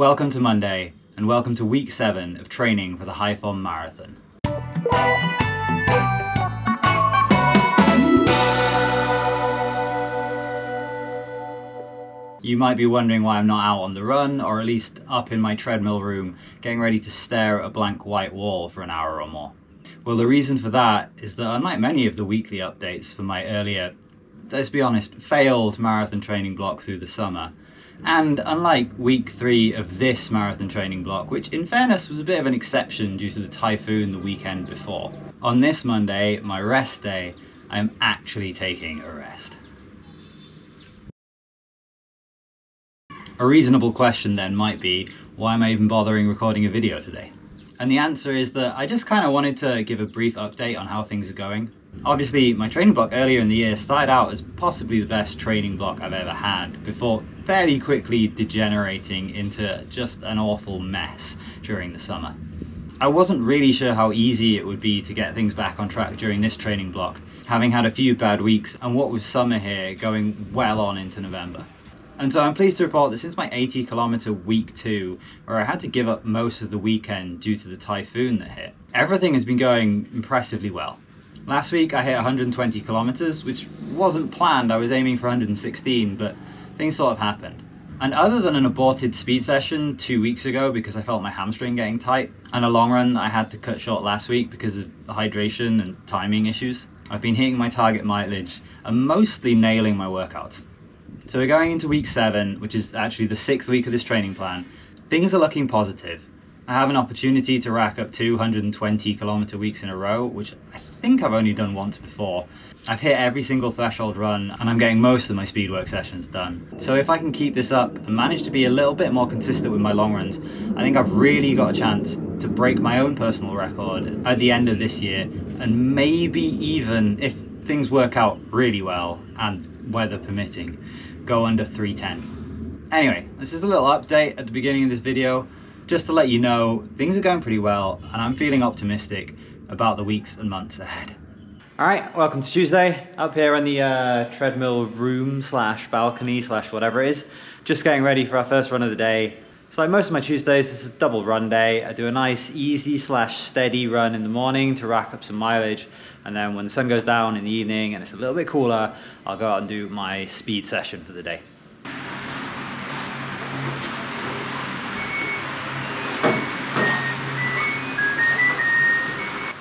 Welcome to Monday, and welcome to week 7 of training for the Haiphong Marathon. You might be wondering why I'm not out on the run, or at least up in my treadmill room, getting ready to stare at a blank white wall for an hour or more. Well, the reason for that is that unlike many of the weekly updates for my earlier, let's be honest, failed marathon training block through the summer, and unlike week 3 of this marathon training block, which in fairness was a bit of an exception due to the typhoon the weekend before, on this Monday, my rest day, I am actually taking a rest. A reasonable question then might be, why am I even bothering recording a video today? And the answer is that I just kind of wanted to give a brief update on how things are going. Obviously, my training block earlier in the year started out as possibly the best training block I've ever had, before fairly quickly degenerating into just an awful mess during the summer. I wasn't really sure how easy it would be to get things back on track during this training block, having had a few bad weeks and what with summer here going well on into November. And so I'm pleased to report that since my 80-kilometer week 2, where I had to give up most of the weekend due to the typhoon that hit, everything has been going impressively well. Last week I hit 120 kilometers, which wasn't planned. I was aiming for 116, but things sort of happened. And other than an aborted speed session 2 weeks ago because I felt my hamstring getting tight, and a long run that I had to cut short last week because of hydration and timing issues, I've been hitting my target mileage and mostly nailing my workouts. So we're going into week 7, which is actually the 6th week of this training plan. Things are looking positive. I have an opportunity to rack up 220 kilometer weeks in a row, which I think I've only done once before. I've hit every single threshold run and I'm getting most of my speed work sessions done. So if I can keep this up and manage to be a little bit more consistent with my long runs, I think I've really got a chance to break my own personal record at the end of this year, and maybe even, if things work out really well and weather permitting, go under 310. Anyway, this is a little update at the beginning of this video, just to let you know things are going pretty well and I'm feeling optimistic about the weeks and months ahead. Alright, welcome to Tuesday, up here in the treadmill room slash balcony slash whatever it is, just getting ready for our first run of the day. So like most of my Tuesdays, this is a double run day. I do a nice easy slash steady run in the morning to rack up some mileage, and then when the sun goes down in the evening and it's a little bit cooler, I'll go out and do my speed session for the day.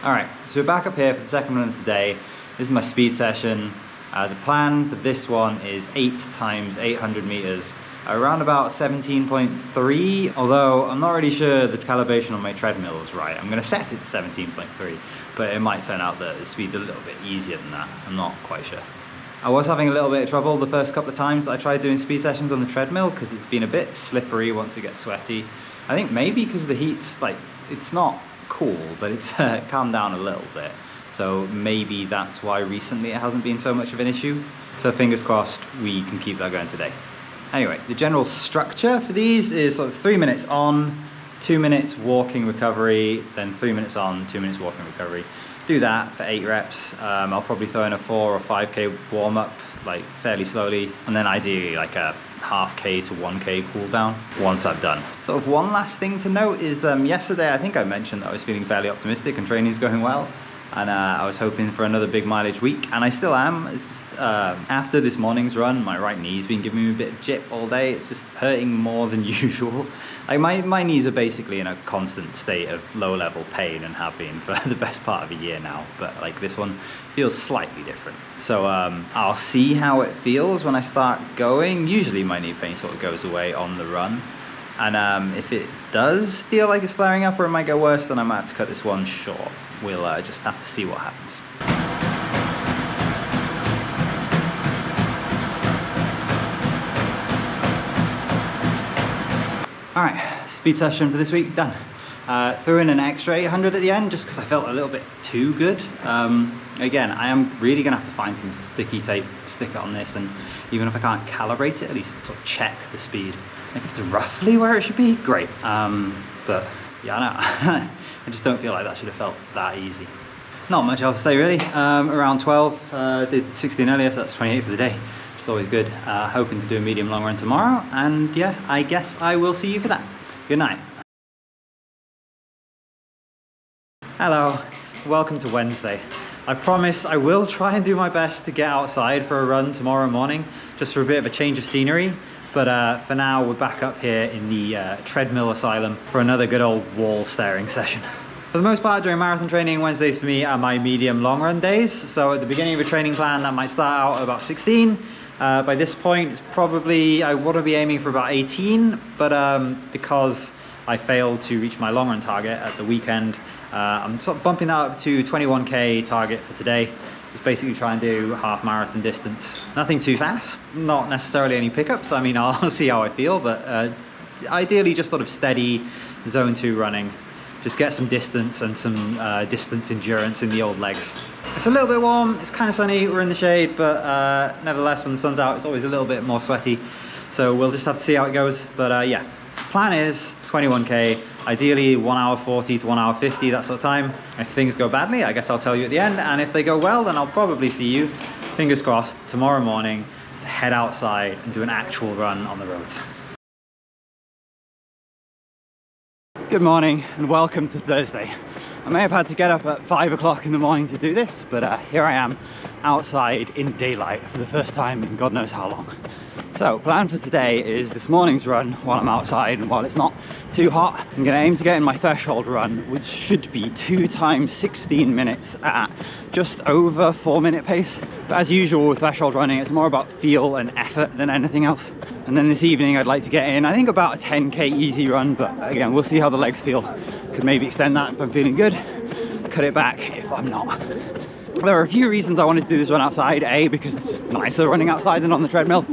Alright, so we're back up here for the second run of the day. This is my speed session. The plan for this one is 8 times 800 meters, around about 17.3, although I'm not really sure the calibration on my treadmill is right. I'm going to set it to 17.3, but it might turn out that the speed's a little bit easier than that. I'm not quite sure. I was having a little bit of trouble the first couple of times that I tried doing speed sessions on the treadmill because it's been a bit slippery once it gets sweaty. I think maybe because the heat's like, it's not cool, but it's calmed down a little bit. So maybe that's why recently it hasn't been so much of an issue. So fingers crossed we can keep that going today. Anyway, the general structure for these is sort of 3 minutes on, 2 minutes walking recovery, then 3 minutes on, 2 minutes walking recovery. Do that for 8 reps. I'll probably throw in a 4 or 5K warm up, like fairly slowly, and then ideally like a half K to 1K cool down once I've done. Sort of one last thing to note is yesterday I think I mentioned that I was feeling fairly optimistic and training's going well, and I was hoping for another big mileage week, and I still am. It's just, after this morning's run, my right knee's been giving me a bit of jip all day. It's just hurting more than usual. Like my knees are basically in a constant state of low level pain and have been for the best part of a year now, but like this one feels slightly different. So I'll see how it feels when I start going. Usually my knee pain sort of goes away on the run, and if it does feel like it's flaring up or it might go worse, then I might have to cut this one short. We'll just have to see what happens. Alright, speed session for this week, done. Threw in an extra 800 at the end just because I felt a little bit too good. Again, I am really going to have to find some sticky tape, stick it on this, and even if I can't calibrate it, at least sort of check the speed. Like if it's roughly where it should be, great. But yeah, I know. I just don't feel like that should have felt that easy. Not much else to say really. Around 12, did 16 earlier, so that's 28 for the day, which is always good. Hoping to do a medium long run tomorrow, and yeah, I guess I will see you for that. Good night. Hello, welcome to Wednesday. I promise I will try and do my best to get outside for a run tomorrow morning, just for a bit of a change of scenery. But for now, we're back up here in the treadmill asylum for another good old wall staring session. For the most part, during marathon training, Wednesdays for me are my medium long run days. So at the beginning of a training plan, that might start out at about 16. By this point, probably I want to be aiming for about 18, but because I failed to reach my long run target at the weekend, I'm sort of bumping that up to 21k target for today. Just basically try and do half marathon distance. Nothing too fast, not necessarily any pickups. I mean, I'll see how I feel, but ideally just sort of steady zone 2 running. Just get some distance and some distance endurance in the old legs. It's a little bit warm, it's kind of sunny, we're in the shade, but nevertheless when the sun's out it's always a little bit more sweaty. So we'll just have to see how it goes. But yeah, plan is 21k, ideally 1 hour 40 to 1 hour 50, that sort of time. If things go badly, I guess I'll tell you at the end, and if they go well, then I'll probably see you, fingers crossed, tomorrow morning to head outside and do an actual run on the roads. Good morning and welcome to Thursday. I may have had to get up at 5 o'clock in the morning to do this, but here I am outside in daylight for the first time in God knows how long. So plan for today is this morning's run while I'm outside and while it's not too hot. I'm going to aim to get in my threshold run, which should be 2 times 16 minutes at just over 4-minute pace. But as usual with threshold running, it's more about feel and effort than anything else. And then this evening I'd like to get in, I think about a 10k easy run, but again, we'll see how the legs feel. Could maybe extend that if I'm feeling good, cut it back if I'm not. There are a few reasons I wanted to do this run outside. A, because it's just nicer running outside than on the treadmill.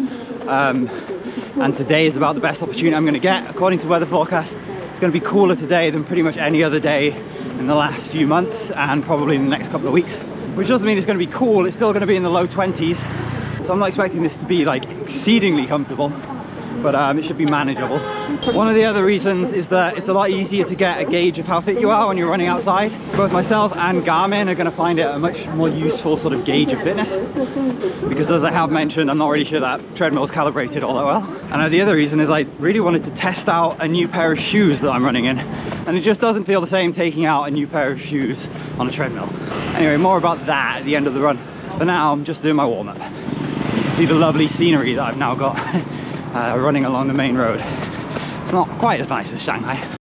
And today is about the best opportunity I'm going to get. According to weather forecast, it's going to be cooler today than pretty much any other day in the last few months and probably in the next couple of weeks. Which doesn't mean it's going to be cool, it's still going to be in the low 20s. So I'm not expecting this to be like exceedingly comfortable, but it should be manageable. One of the other reasons is that it's a lot easier to get a gauge of how fit you are when you're running outside. Both myself and Garmin are going to find it a much more useful sort of gauge of fitness, because as I have mentioned, I'm not really sure that treadmill is calibrated all that well. And the other reason is I really wanted to test out a new pair of shoes that I'm running in, and it just doesn't feel the same taking out a new pair of shoes on a treadmill. Anyway, more about that at the end of the run. For now, I'm just doing my warm-up. You can see the lovely scenery that I've now got running along the main road. It's not quite as nice as Shanghai.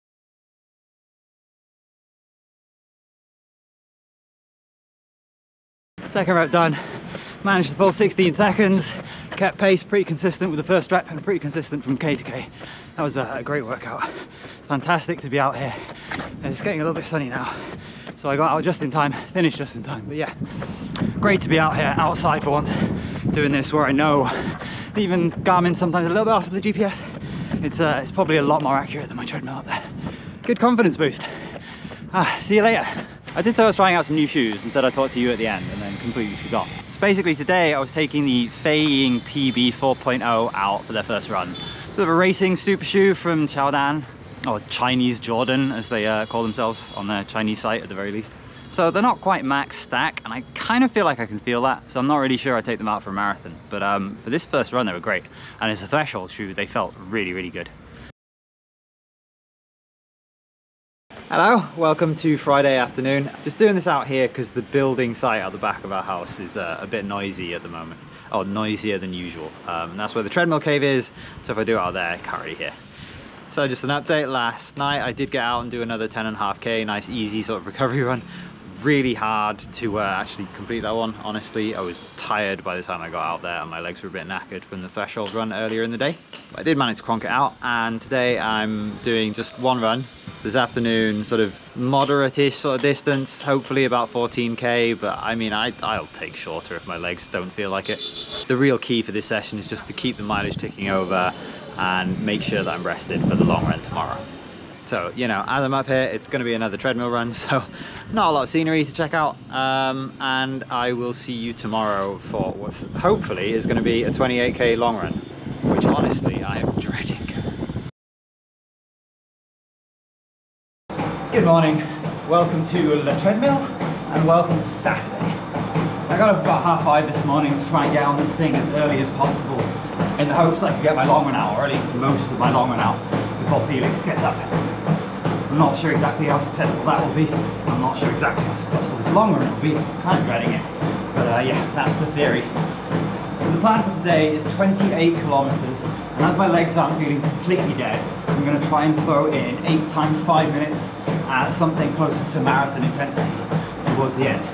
Second rep done. Managed to pull 16 seconds. Kept pace pretty consistent with the first rep and pretty consistent from K to K. That was a great workout. It's fantastic to be out here. And it's getting a little bit sunny now, so I got out just in time, finished just in time. But yeah, great to be out here outside for once, doing this where I know even Garmin's sometimes a little bit off with the GPS. It's probably a lot more accurate than my treadmill up there. Good confidence boost. See you later. I did say I was trying out some new shoes and said I'd talk to you at the end, and then completely forgot. So basically today I was taking the Feiying PB 4.0 out for their first run. Bit of a racing super shoe from Chaodan, or Chinese Jordan as they call themselves on their Chinese site at the very least. So they're not quite max stack, and I kind of feel like I can feel that, so I'm not really sure I take them out for a marathon. But for this first run they were great, and as a threshold shoe they felt really, really good. Hello, welcome to Friday afternoon. Just doing this out here because the building site at the back of our house is a bit noisy at the moment, or noisier than usual. And that's where the treadmill cave is, so if I do it out there, I can't really hear. So just an update, last night I did get out and do another 10.5k, nice easy sort of recovery run. Really hard to actually complete that one, honestly. I was tired by the time I got out there and my legs were a bit knackered from the threshold run earlier in the day. But I did manage to cronk it out, and today I'm doing just one run. This afternoon, sort of moderate-ish sort of distance, hopefully about 14k, but I mean, I'll take shorter if my legs don't feel like it. The real key for this session is just to keep the mileage ticking over and make sure that I'm rested for the long run tomorrow. So, you know, as I'm up here, it's going to be another treadmill run, so not a lot of scenery to check out. And I will see you tomorrow for what's hopefully is going to be a 28k long run, which honestly I am dreading. Good morning, welcome to the treadmill and welcome to Saturday. I got up about 5:30 this morning to try and get on this thing as early as possible in the hopes that I could get my long run out, or at least most of my long run out, before Felix gets up. I'm not sure exactly how successful that will be. I'm not sure exactly how successful this long run will be because I'm kind of dreading it. But yeah, that's the theory. So the plan for today is 28 kilometers, and as my legs aren't feeling completely dead, I'm going to try and throw in 8 times 5 minutes at something closer to marathon intensity towards the end.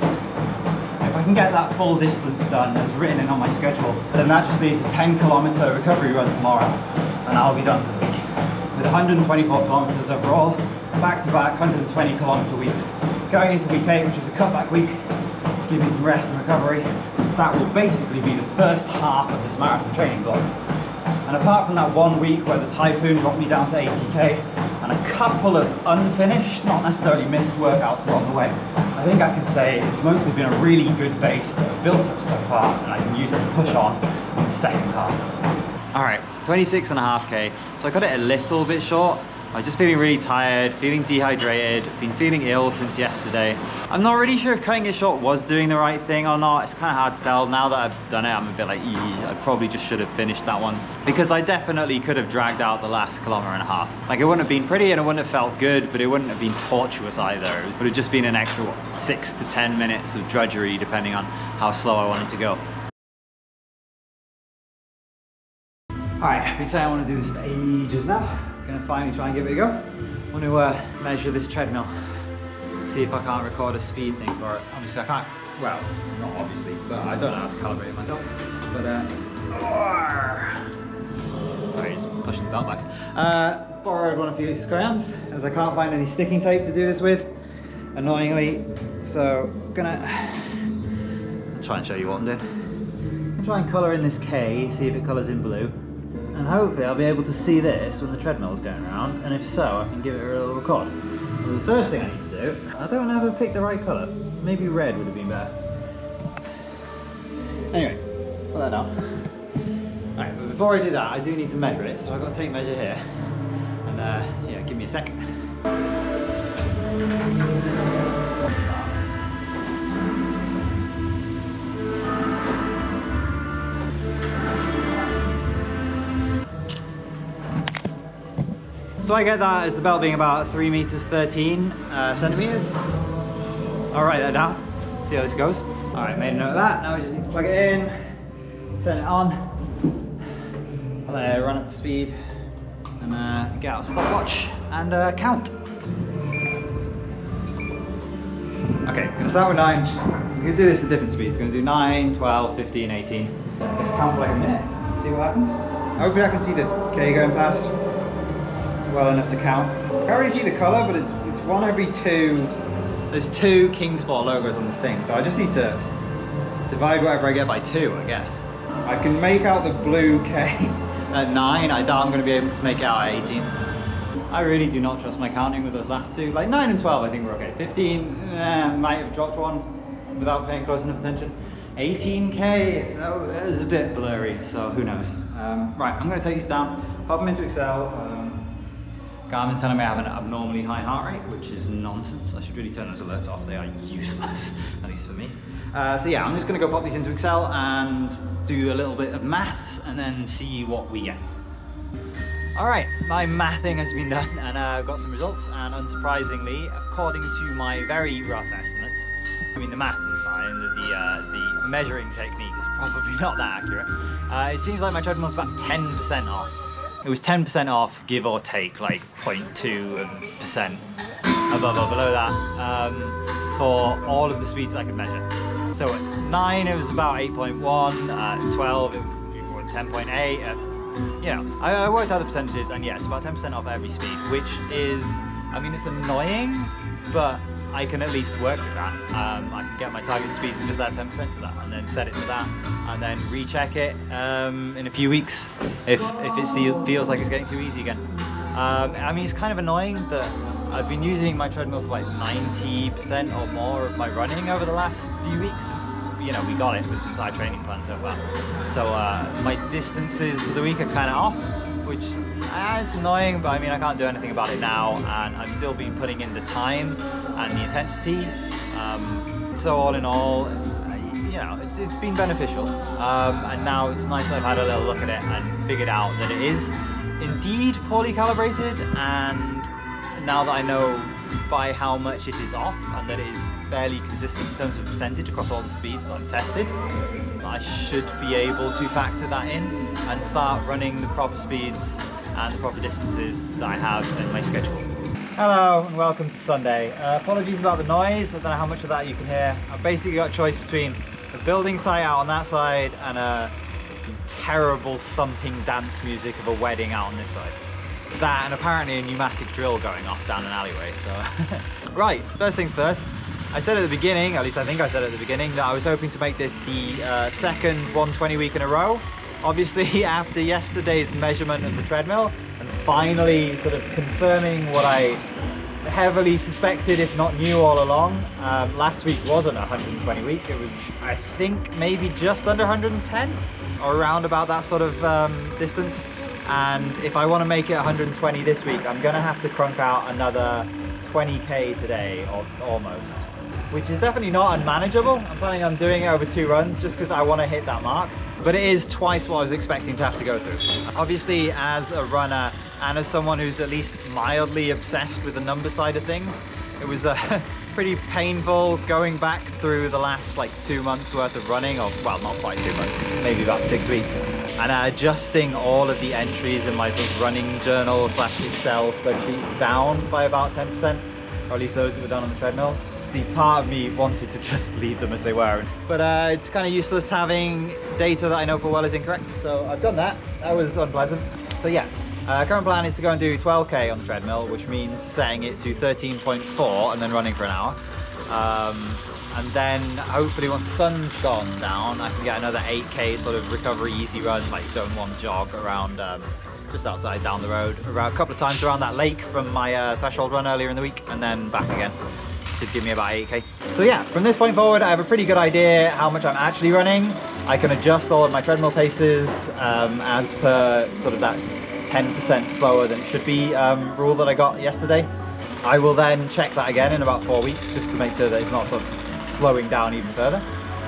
If I can get that full distance done as written in on my schedule, then that just leaves a 10-kilometer recovery run tomorrow, and I'll be done for the week. With 124 kilometers overall, back-to-back 120 kilometer weeks. Going into week 8, which is a cutback week, to give me some rest and recovery, that will basically be the first half of this marathon training block. And apart from that 1 week where the typhoon dropped me down to 80k, and a couple of unfinished, not necessarily missed workouts along the way, I think I can say it's mostly been a really good base that I've built up so far, and I can use it to push on in the second half. Alright, it's 26.5k, so I cut it a little bit short. I was just feeling really tired, feeling dehydrated, been feeling ill since yesterday. I'm not really sure if cutting it short was doing the right thing or not. It's kind of hard to tell. Now that I've done it, I'm a bit like, I probably just should have finished that one. Because I definitely could have dragged out the last 1.5 kilometers. Like, it wouldn't have been pretty and it wouldn't have felt good, but it wouldn't have been tortuous either. It would have just been an extra, what, 6 to 10 minutes of drudgery, depending on how slow I wanted to go. Alright, I've been saying I want to do this for ages now. Gonna finally try and give it a go. I want to measure this treadmill, see if I can't record a speed thing for it. Obviously I can't, well, not obviously, but I don't know how to calibrate it myself. But sorry, just pushing the belt back. Borrowed one of Felix's crayons, as I can't find any sticking tape to do this with, annoyingly. So I'll try and show you what I'm doing. I'll try and colour in this K, see if it colours in blue. And hopefully I'll be able to see this when the treadmill's going around, and if so, I can give it a little record. Well, the first thing I need to do, I don't ever pick the right colour. Maybe red would have been better. Anyway, put that down. Alright, but before I do that, I do need to measure it, so I've got a tape measure here. And yeah, give me a sec. So I get that as the belt being about 3 meters 13 centimeters. I'll write that down, see how this goes. All right, made a note of that. Now we just need to plug it in, turn it on, and then run up to speed, and get out a stopwatch and count. Okay, I'm gonna start with 9. I'm gonna do this at different speeds. I'm gonna do 9, 12, 15, 18. Let's count for like a minute, see what happens. Hopefully I can see the K going past well enough to count. I can't really see the colour, but it's one every 2. There's 2 Kingsport logos on the thing, so I just need to divide whatever I get by 2, I guess. I can make out the blue K at 9. I doubt I'm going to be able to make it out at 18. I really do not trust my counting with those last 2. Like 9 and 12 I think we're okay. 15, might have dropped one without paying close enough attention. 18k, that was a bit blurry, so who knows. Right, I'm going to take these down, pop them into Excel. Garmin's telling me I have an abnormally high heart rate, which is nonsense. I should really turn those alerts off. They are useless, at least for me. So yeah, I'm just going to go pop these into Excel and do a little bit of maths and then see what we get. Alright, my mathing has been done and I've got some results, and unsurprisingly, according to my very rough estimates, I mean the math is fine, the measuring technique is probably not that accurate. It seems like my treadmill's about 10% off. It was 10% off, give or take, like 0.2% above or below that, for all of the speeds I could measure. So at 9 it was about 8.1, at 12 it was 10.8, you know, I worked out the percentages, and yes, about 10% off every speed, which is, I mean, it's annoying, but I can at least work with that. I can get my target speeds and just add 10% to that, and then set it to that, and then recheck it in a few weeks if it feels like it's getting too easy again. I mean, it's kind of annoying that I've been using my treadmill for like 90% or more of my running over the last few weeks since, you know, we got it with this entire training plan so far. So my distances for the week are kind of off, which it's annoying, but I mean, I can't do anything about it now, and I've still been putting in the time and the intensity. So all in all, you know, it's been beneficial, and now it's nice that I've had a little look at it and figured out that it is indeed poorly calibrated, and now that I know by how much it is off and that it is fairly consistent in terms of percentage across all the speeds that I've tested, I should be able to factor that in and start running the proper speeds and the proper distances that I have in my schedule. Hello and welcome to Sunday. Apologies about the noise, I don't know how much of that you can hear. I've basically got a choice between a building site out on that side and a terrible thumping dance music of a wedding out on this side. That and apparently a pneumatic drill going off down an alleyway, so... Right, first things first. I said at the beginning, at least I think I said at the beginning, that I was hoping to make this the second 120 week in a row. Obviously after yesterday's measurement of the treadmill and finally sort of confirming what I heavily suspected, if not knew all along, last week wasn't a 120 week, it was I think maybe just under 110 or around about that sort of distance. And if I want to make it 120 this week, I'm gonna have to crunk out another 20k today, or almost, which is definitely not unmanageable. I'm planning on doing it over 2 runs just because I want to hit that mark, but it is twice what I was expecting to have to go through. Obviously, as a runner and as someone who's at least mildly obsessed with the number side of things, it was pretty painful going back through the last like 2 months worth of running, or well, not quite 2 months, maybe about 6 weeks, and adjusting all of the entries in my running journal / Excel spreadsheet down by about 10%, or at least those that were done on the treadmill. The part of me wanted to just leave them as they were, but it's kind of useless having data that I know full well is incorrect, so I've done that. That was unpleasant. So yeah, current plan is to go and do 12k on the treadmill, which means setting it to 13.4 and then running for an hour. And then hopefully once the sun's gone down, I can get another 8k sort of recovery easy run, like zone 1 jog around just outside down the road, around a couple of times around that lake from my threshold run earlier in the week, and then back again. Should give me about 8k. So yeah, from this point forward I have a pretty good idea how much I'm actually running. I can adjust all of my treadmill paces as per sort of that 10% slower than it should be rule that I got yesterday. I will then check that again in about 4 weeks just to make sure that it's not sort of slowing down even further.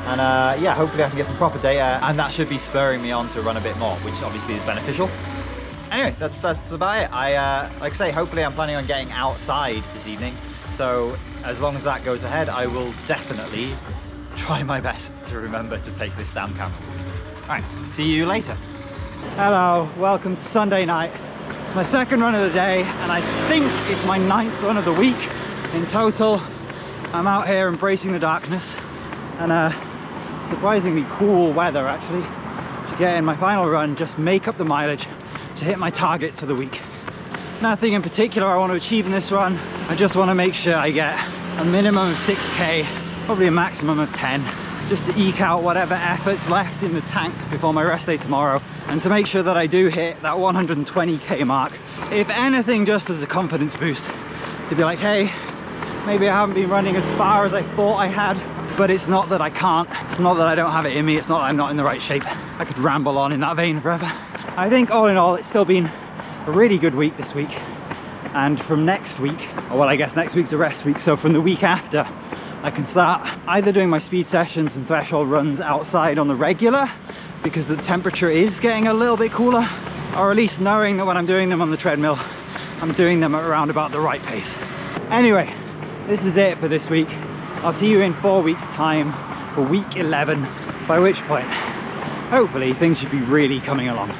And yeah, hopefully I can get some proper data, and that should be spurring me on to run a bit more, which obviously is beneficial. Anyway, that's about it. Like I say, hopefully I'm planning on getting outside this evening. So as long as that goes ahead, I will definitely try my best to remember to take this damn camera with me. All right, see you later. Hello, welcome to Sunday night. It's my second run of the day, and I think it's my 9th run of the week in total. I'm out here embracing the darkness and surprisingly cool weather actually to get in my final run, just make up the mileage to hit my targets for the week. Nothing in particular I want to achieve in this run. I just want to make sure I get a minimum of 6k, probably a maximum of 10, just to eke out whatever effort's left in the tank before my rest day tomorrow, and to make sure that I do hit that 120k mark. If anything, just as a confidence boost, to be like, hey, maybe I haven't been running as far as I thought I had, but it's not that I can't, it's not that I don't have it in me, it's not that I'm not in the right shape. I could ramble on in that vein forever. I think all in all, it's still been a really good week this week, and from next week, or well, I guess next week's a rest week, so from the week after I can start either doing my speed sessions and threshold runs outside on the regular because the temperature is getting a little bit cooler, or at least knowing that when I'm doing them on the treadmill I'm doing them at around about the right pace. Anyway, this is it for this week. I'll see you in 4 weeks time for week 11, by which point hopefully things should be really coming along.